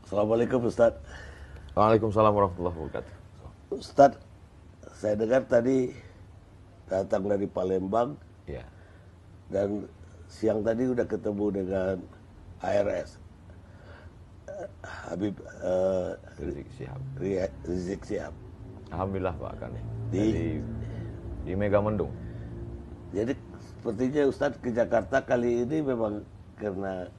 Assalamualaikum Ustaz. Waalaikumsalam warahmatullahi wabarakatuh. Ustaz, saya dengar tadi datang dari Palembang Ya, dan siang tadi udah ketemu dengan ARS Habib Rizik Syihab. Rizik Syihab. Alhamdulillah Pak Kani. Di- Di Megamendung. Jadi sepertinya Ustaz ke Jakarta kali ini memang karena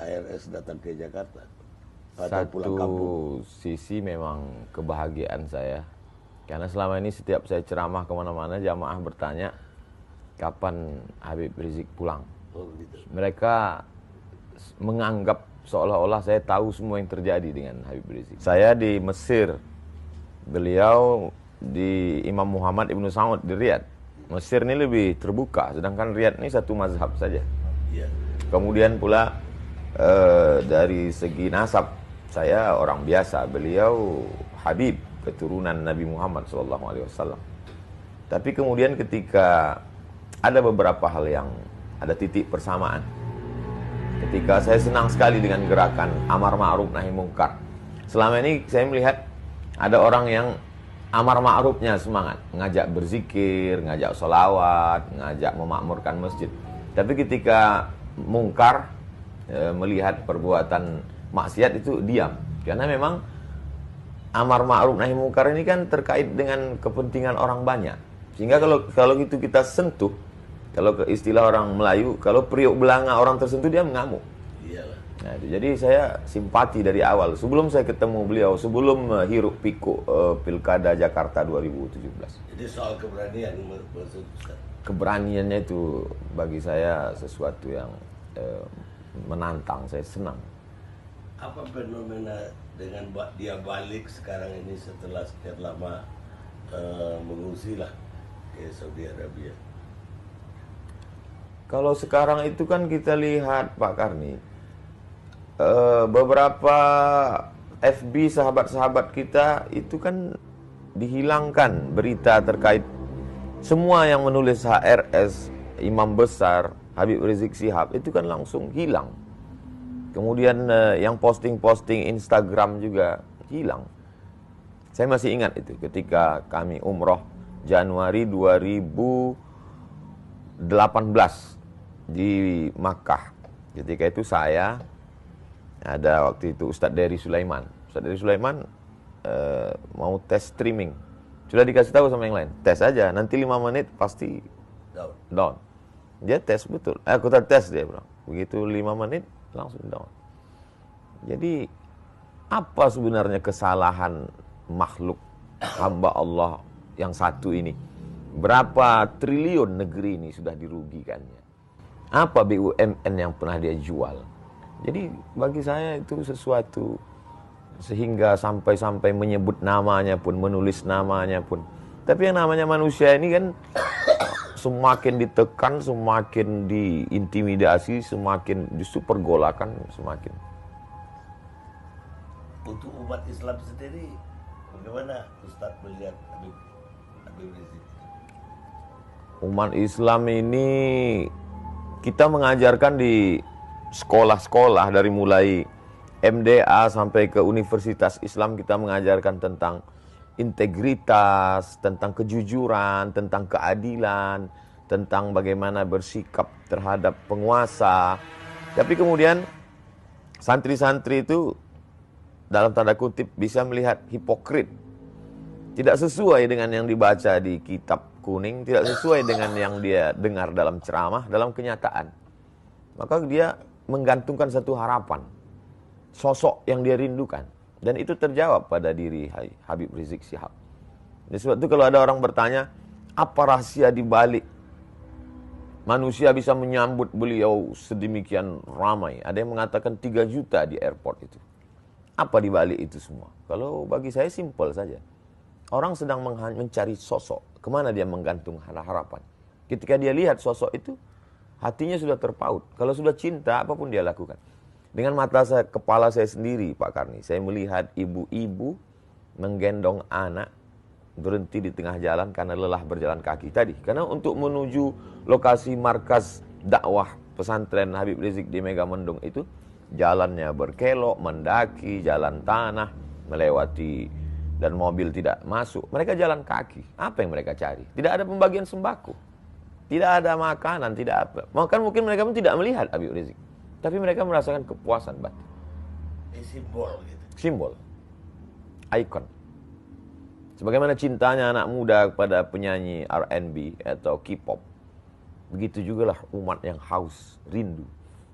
ARS datang ke Jakarta atau pulang kampung. Satu sisi memang kebahagiaan saya, karena selama ini setiap saya ceramah kemana-mana jamaah bertanya kapan Habib Rizik pulang. Oh gitu. Mereka menganggap seolah-olah saya tahu semua yang terjadi dengan Habib Rizik. Saya di Mesir, beliau di Imam Muhammad Ibnu Saud di Riyadh. Mesir ini lebih terbuka, sedangkan Riyadh ini satu mazhab saja. Iya. Kemudian pula dari segi nasab, saya orang biasa, beliau Habib, keturunan Nabi Muhammad SAW. Tapi kemudian ketika ada beberapa hal yang ada titik persamaan. Ketika saya senang sekali dengan gerakan amar ma'ruf nahi mungkar. Selama ini saya melihat ada orang yang amar ma'rufnya semangat, ngajak berzikir, ngajak sholawat, ngajak memakmurkan masjid. Tapi ketika mungkar, melihat perbuatan maksiat itu diam. Karena memang amar ma'ruf nahi mungkar ini kan terkait dengan kepentingan orang banyak. Sehingga kalau itu kita sentuh, kalau ke istilah orang Melayu, kalau periuk belanga orang tersentuh dia mengamuk. Iyalah. Nah, jadi saya simpati dari awal. Sebelum saya ketemu beliau, sebelum hiruk pikuk Pilkada Jakarta 2017. Jadi soal keberanian maksud Ustaz. Keberaniannya itu bagi saya sesuatu yang menantang, saya senang. Apa fenomena dengan dia balik sekarang ini setelah sekian lama mengungsi lah ke Saudi Arabia? Kalau sekarang itu kan kita lihat Pak Karni, beberapa FB sahabat-sahabat kita itu kan dihilangkan berita terkait semua yang menulis HRS, Imam Besar, Habib Rizik Syihab itu kan langsung hilang. Kemudian yang posting-posting Instagram juga hilang. Saya masih ingat itu ketika kami umroh Januari 2018 di Makkah. Ketika itu saya ada waktu itu Ustadz Dery Sulaiman. Ustadz Dery Sulaiman mau tes streaming. Sudah dikasih tahu sama yang lain, tes aja, nanti 5 menit pasti down. Dia tes betul. Aku tes dia bilang. Begitu 5 menit langsung down. Jadi apa sebenarnya kesalahan makhluk hamba Allah yang satu ini? Berapa triliun negeri ini sudah dirugikannya? Apa BUMN yang pernah dia jual? Jadi bagi saya itu sesuatu sehingga sampai-sampai menyebut namanya pun, menulis namanya pun. Tapi yang namanya manusia ini kan semakin ditekan, semakin diintimidasi, semakin justru pergolakan semakin. Untuk umat Islam sendiri, bagaimana Ustaz melihat Habib Rizik? Umat Islam ini kita mengajarkan di sekolah-sekolah dari mulai MDA sampai ke Universitas Islam, kita mengajarkan tentang integritas, tentang kejujuran, tentang keadilan, tentang bagaimana bersikap terhadap penguasa. Tapi kemudian santri-santri itu dalam tanda kutip bisa melihat hipokrit. Tidak sesuai dengan yang dibaca di kitab kuning, tidak sesuai dengan yang dia dengar dalam ceramah, dalam kenyataan. Maka dia menggantungkan satu harapan, sosok yang dia rindukan. Dan itu terjawab pada diri Habib Rizik Syihab. Jadi sebab itu kalau ada orang bertanya, apa rahasia di balik manusia bisa menyambut beliau sedemikian ramai? Ada yang mengatakan 3 juta di airport itu. Apa di balik itu semua? Kalau bagi saya simpel saja. Orang sedang mencari sosok. Kemana dia menggantung harapan? Ketika dia lihat sosok itu, hatinya sudah terpaut. Kalau sudah cinta, apapun dia lakukan. Dengan mata saya, kepala saya sendiri, Pak Karni, saya melihat ibu-ibu menggendong anak berhenti di tengah jalan karena lelah berjalan kaki tadi. Karena untuk menuju lokasi markas dakwah pesantren Habib Rizik di Megamendung itu jalannya berkelok, mendaki, jalan tanah, melewati dan mobil tidak masuk. Mereka jalan kaki. Apa yang mereka cari? Tidak ada pembagian sembako. Tidak ada makanan, tidak apa. Maka mungkin mereka pun tidak melihat Habib Rizik. Tapi mereka merasakan kepuasan batin. Simbol gitu. Simbol. Ikon. Sebagaimana cintanya anak muda kepada penyanyi R&B atau K-pop. Begitu juga lah umat yang haus, rindu.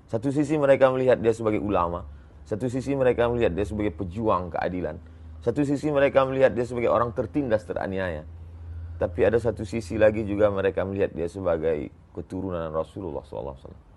Satu sisi mereka melihat dia sebagai ulama. Satu sisi mereka melihat dia sebagai pejuang keadilan. Satu sisi mereka melihat dia sebagai orang tertindas, teraniaya. Tapi ada satu sisi lagi juga mereka melihat dia sebagai keturunan Rasulullah SAW.